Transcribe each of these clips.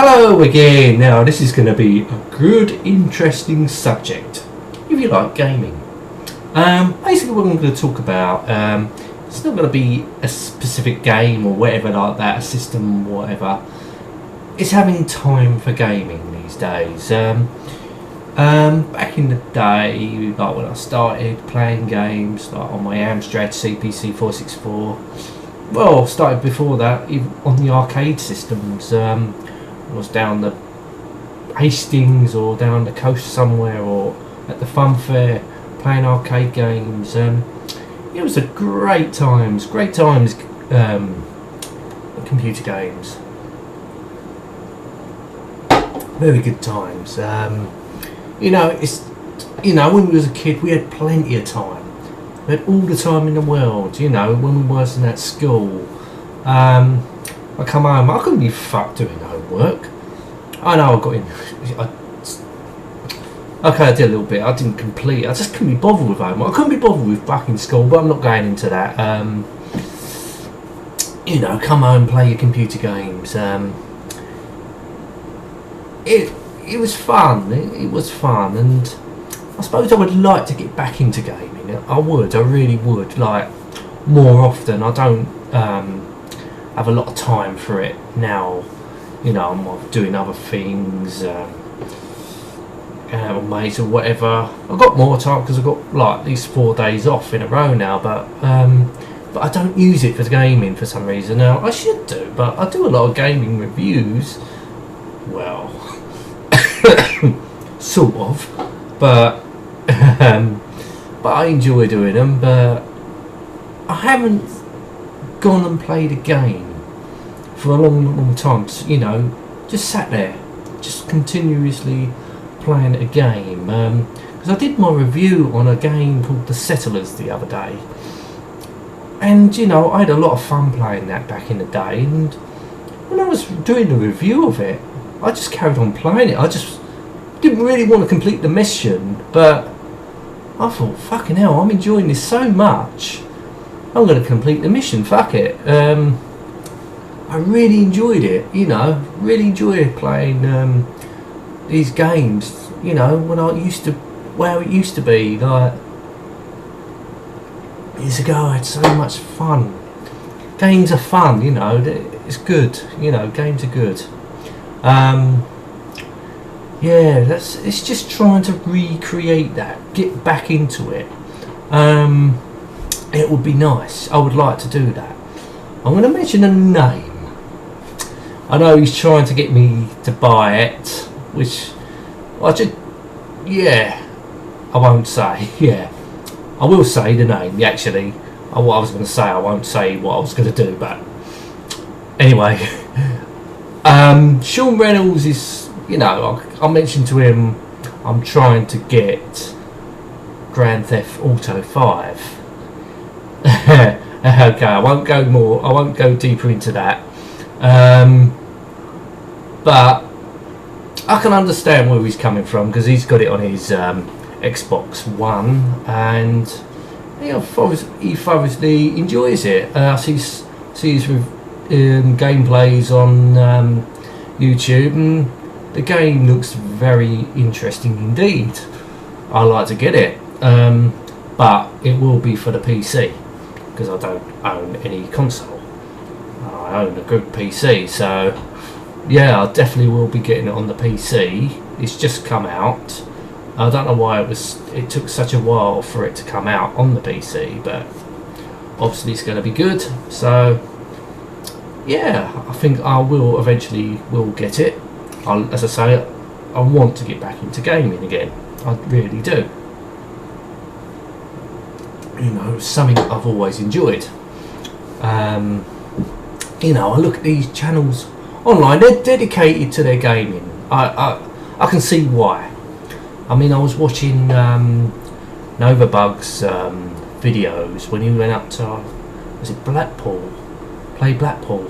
Hello again. Now this is going to be a good, interesting subject if you like gaming. Basically what I'm going to talk about, it's not going to be a specific game or whatever like that, a system or whatever. It's having time for gaming these days. Back in the day, like when I started playing games like on my Amstrad CPC 464, well, started before that even on the arcade systems. Was down the Hastings or down the coast somewhere or at the fun fair playing arcade games. It was great times, computer games, very good times. When we was a kid we had plenty of time, we had all the time in the world. When we wasn't at school, I come home, I couldn't be fucked doing homework. I know I got in. Okay, I did a little bit. I didn't complete. I just couldn't be bothered with homework. I couldn't be bothered with back in school, but I'm not going into that. Come home, play your computer games. It was fun. It was fun, and I suppose I would like to get back into gaming. I really would, like more often. I don't have a lot of time for it now. I'm doing other things, mates or whatever. I've got more time because I've got like at least 4 days off in a row now, but I don't use it for gaming for some reason. Now I should do, but I do a lot of gaming reviews. Well, sort of, but I enjoy doing them. But I haven't gone and played a game for a long time. Just sat there, just continuously playing a game. Because I did my review on a game called The Settlers the other day, and I had a lot of fun playing that back in the day. And when I was doing the review of it, I just carried on playing it. I just didn't really want to complete the mission, but I thought, fucking hell, I'm enjoying this so much, I'm going to complete the mission, fuck it. I really enjoyed it, really enjoyed playing these games, when where it used to be, like, years ago. I had so much fun. Games are fun, it's good, games are good. It's just trying to recreate that, get back into it. It would be nice, I would like to do that. I'm going to mention a name. I know he's trying to get me to buy it, which I won't say. Yeah, I will say the name. Actually, what I was going to say, I won't say what I was going to do. But anyway, Sean Reynolds is, I mentioned to him, I'm trying to get Grand Theft Auto 5. Okay, I won't go deeper into that. But I can understand where he's coming from, because he's got it on his Xbox One, and he thoroughly enjoys it. I see his gameplays on YouTube, and the game looks very interesting indeed. I like to get it, but it will be for the PC, because I don't own any console. I own a good PC, so yeah, I definitely will be getting it on the PC. It's just come out. I don't know why it took such a while for it to come out on the PC, but obviously it's going to be good. So yeah, I think I will eventually get it. As I say, I want to get back into gaming again. I really do. It's something I've always enjoyed. I look at these channels online, they're dedicated to their gaming. I can see why. I mean, I was watching Novabug's videos when he went up to, was it Blackpool? Play Blackpool.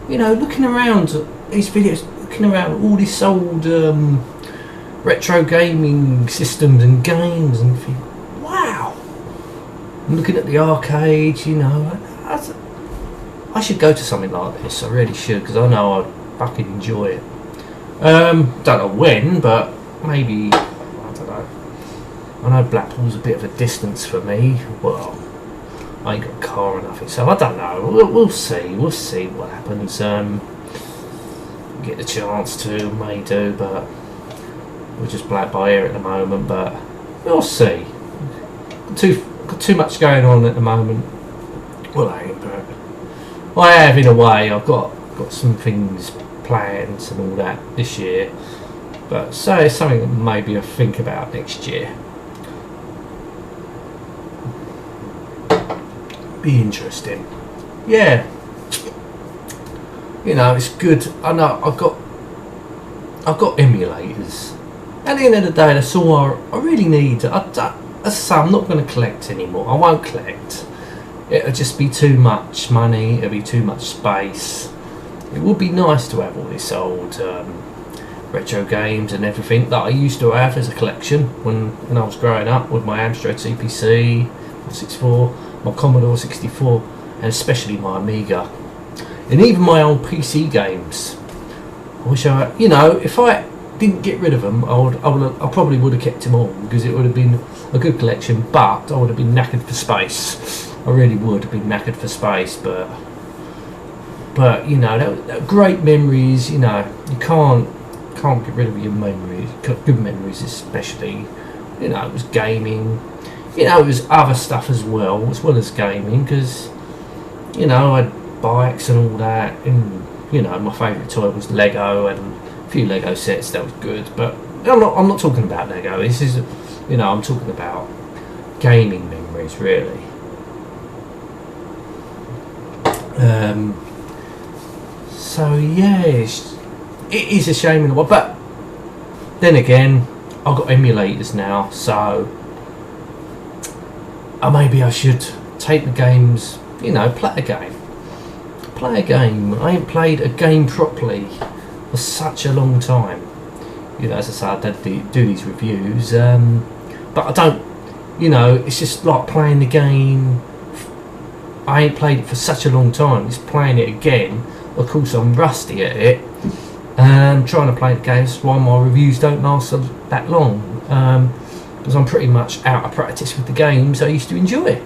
Looking around these videos, looking around all this old retro gaming systems and games, and think, wow. I'm looking at the arcades, I should go to something like this. I really should, because I know I'd fucking enjoy it. Don't know when, but maybe, I don't know. I know Blackpool's a bit of a distance for me. Well, I ain't got a car or nothing, so I don't know. We'll see. We'll see what happens. Get the chance to, may do, but we're just black by ear at the moment. But we'll see. Got too much going on at the moment. Well, I ain't, but I have in a way. I've got some things planned and all that this year. But so it's something that maybe I'll think about next year. Be interesting. Yeah. You know, it's good. I know I've got emulators. At the end of the day, that's all I really need. As I say, I'm not going to collect anymore. I won't collect. It'll just be too much money. It'll be too much space. It would be nice to have all this old retro games and everything that I used to have as a collection when I was growing up, with my Amstrad CPC, 64, my Commodore 64, and especially my Amiga. And even my old PC games. I wish if I didn't get rid of them, I probably would have kept them all, because it would have been a good collection, but I would have been knackered for space. I really would have been knackered for space, but that great memories. You can't get rid of your memories, good memories especially. It was gaming. It was other stuff as well as gaming, because I had bikes and all that, and my favourite toy was Lego, and a few Lego sets. That was good, but I'm not talking about Lego. This is I'm talking about gaming memories, really. So yes, it is a shame in a way, but then again, I've got emulators now, so maybe I should take the games, play a game. I ain't played a game properly for such a long time. As I say, I do these reviews, but I don't, it's just like playing the game. I ain't played it for such a long time. It's playing it again. Of course, I'm rusty at it. Trying to play the game, that's why my reviews don't last that long. Because I'm pretty much out of practice with the games I used to enjoy.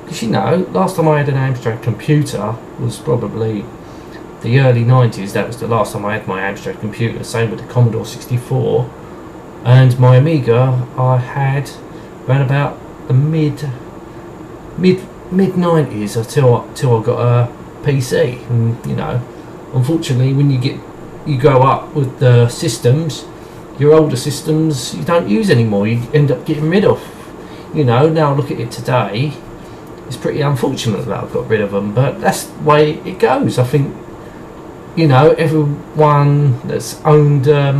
Because last time I had an Amstrad computer was probably the early 90s. That was the last time I had my Amstrad computer. Same with the Commodore 64. And my Amiga I had around about the mid 90s till I got a PC. And unfortunately, when you grow up with the systems, your older systems you don't use anymore. You end up getting rid of. Now look at it today. It's pretty unfortunate that I've got rid of them, but that's the way it goes. I think everyone that's owned a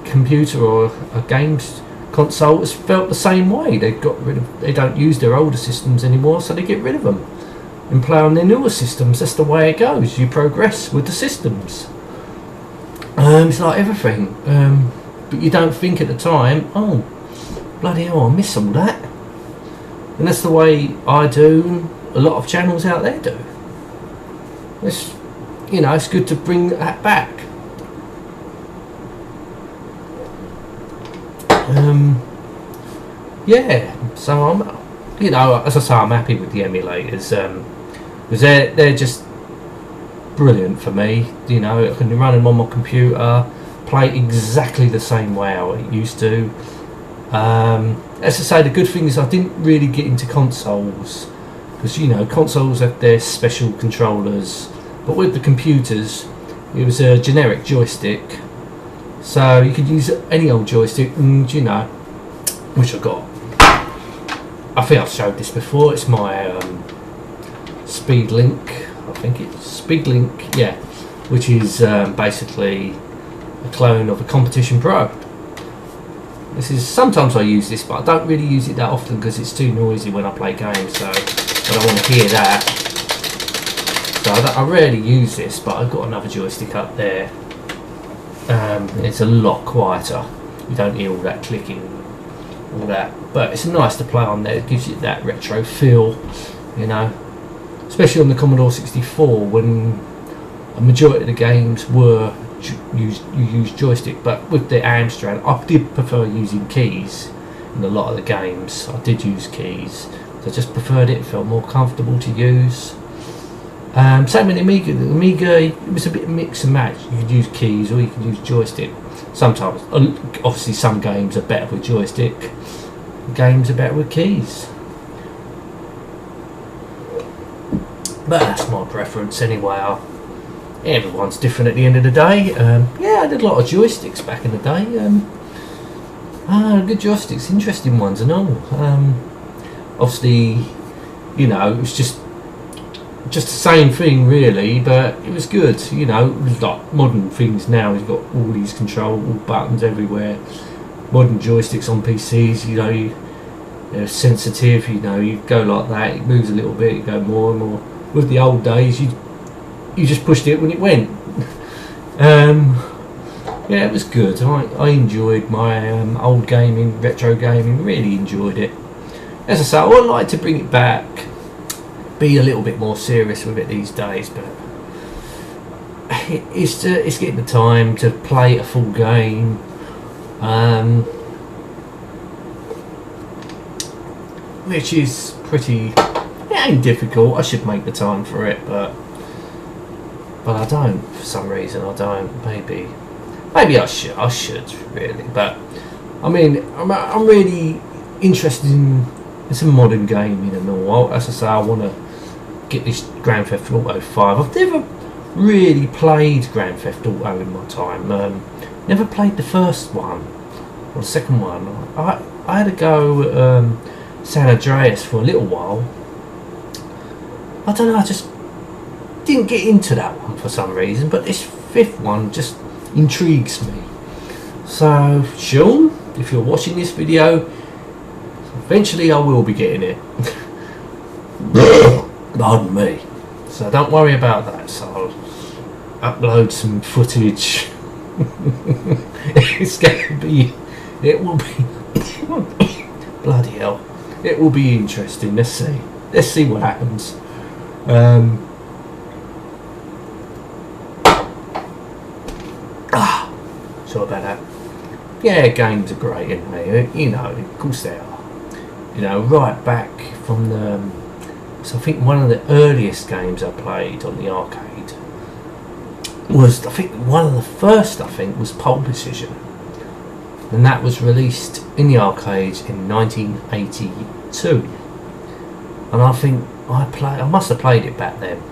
computer or a games console has felt the same way. They don't use their older systems anymore, so they get rid of them and play on their newer systems. That's the way it goes. You progress with the systems. It's like everything, but you don't think at the time, oh bloody hell, I miss all that. And that's the way I do, and a lot of channels out there do. It's good to bring that back. So I'm, as I say, I'm happy with the emulators, because they're just brilliant for me. I can run them on my computer, play exactly the same way I used to. As I say, the good thing is I didn't really get into consoles, because consoles have their special controllers, but with the computers it was a generic joystick, so you could use any old joystick, and which I got. I think I've showed this before. It's my Speedlink. I think it's Speedlink, yeah, which is basically a clone of a Competition Pro. Sometimes I use this, but I don't really use it that often because it's too noisy when I play games, so I don't want to hear that. So I rarely use this, but I've got another joystick up there. It's a lot quieter. You don't hear all that clicking, all that. But it's nice to play on there. It gives you that retro feel, especially on the Commodore 64 when a majority of the games were you use joystick, but with the Amstrad I did prefer using keys. In a lot of the games I did use keys, so I just preferred it. It felt more comfortable to use. Same with the Amiga. The Amiga, it was a bit mix and match. You could use keys or you could use joystick. Sometimes, obviously some games are better with joystick, games are better with keys. But that's my preference anyway. Everyone's different at the end of the day. Yeah, I did a lot of joysticks back in the day. Good joysticks, interesting ones and all. Obviously, you know, it was just the same thing really, but it was good. You know, it was like modern things now. You've got all these control, all buttons everywhere. Modern joysticks on PCs, you know, they're sensitive. You know, you go like that, it moves a little bit, you go more and more. With the old days, you just pushed it when it went. Yeah, it was good. I enjoyed my old gaming, retro gaming. Really enjoyed it. As I say, I would like to bring it back, be a little bit more serious with it these days, but it's getting the time to play a full game. Which is pretty, it ain't difficult. I should make the time for it, but I don't. For some reason, I don't. Maybe I should really. But I mean, I'm really interested in some modern gaming and all. As I say, I want to get this Grand Theft Auto 5. I've never really played Grand Theft Auto in my time. Never played the first one or the second one. I had to go San Andreas for a little while. I don't know, I just didn't get into that one for some reason, but this fifth one just intrigues me. So Sean, if you're watching this video, eventually I will be getting it. Pardon me. So don't worry about that. So I'll upload some footage. It's going to be, it will be bloody hell, it will be interesting. Let's see what happens. Sorry about that. Yeah, games are great, aren't they? You know, of course they are. You know, right back from the, so I think one of the earliest games I played on the arcade was, I think one of the first, was Pole Position, and that was released in the arcade in 1982. And I think I must have played it back then.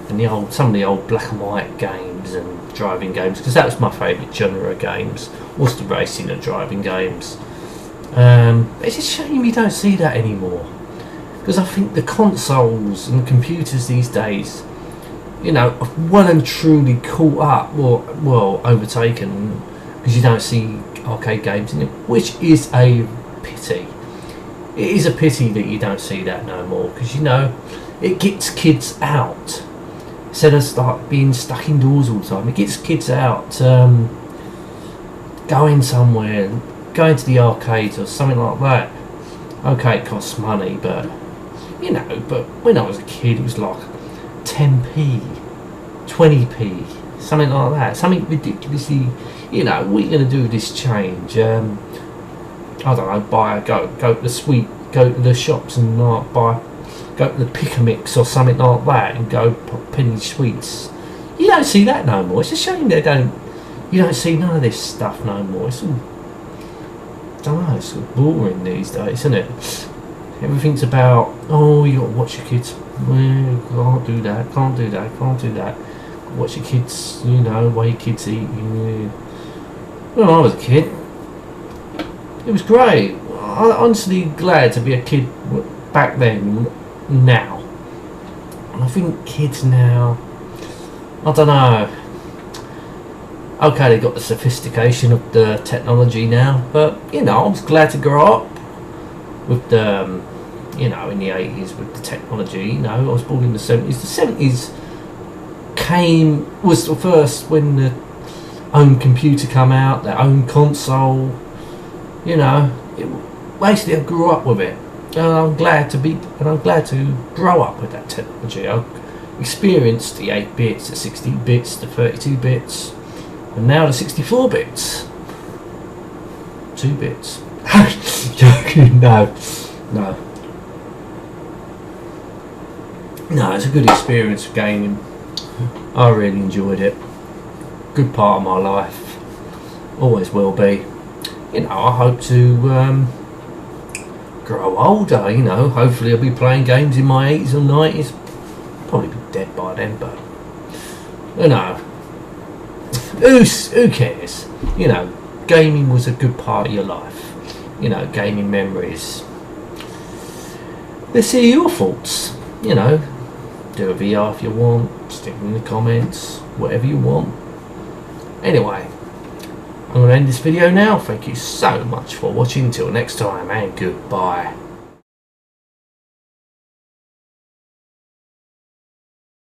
And some of the old black and white games and driving games, because that was my favourite genre of games, was the racing and driving games. It's a shame you don't see that anymore, because I think the consoles and the computers these days, you know, are well and truly caught up, or well overtaken, because you don't see arcade games in it, which is a pity. It is a pity that you don't see that no more, because, you know, it gets kids out instead of being stuck indoors all the time. It gets kids out, going somewhere, going to the arcades or something like that. Okay, it costs money, but you know, but when I was a kid it was like 10p, 20p, something like that, something ridiculously, you know, what are you going to do with this change? I don't know, go to the shops and go to the Pick a Mix or something like that and go penny sweets. You don't see that no more. It's a shame you don't see none of this stuff no more. It's all, I don't know, it's all boring these days, isn't it? Everything's about, oh, you got to watch your kids. Well, can't do that, can't do that, can't do that. Watch your kids, you know, way kids eat. Yeah. When I was a kid, it was great. I'm honestly glad to be a kid back then, now. And I think kids now, I don't know. Okay, they got the sophistication of the technology now, but you know, I was glad to grow up with the, you know, in the 80s with the technology. You know, I was born in the 70s. The 70s was the first when the own computer come out, their own console. You know, basically I grew up with it, and I'm glad to grow up with that technology. experienced the 8 bits, the 16 bits, the 32 bits, and now the 64 bits. 2 bits. No. No, it's a good experience of gaming. I really enjoyed it. Good part of my life. Always will be. You know, I hope to grow older, you know. Hopefully I'll be playing games in my 80s or 90s. Probably be dead by then, but you know, who cares? You know, gaming was a good part of your life. You know, gaming memories. Let's hear your thoughts. You know, do a VR if you want, stick them in the comments, whatever you want. Anyway, I'm going to end this video now. Thank you so much for watching. Till next time, and goodbye.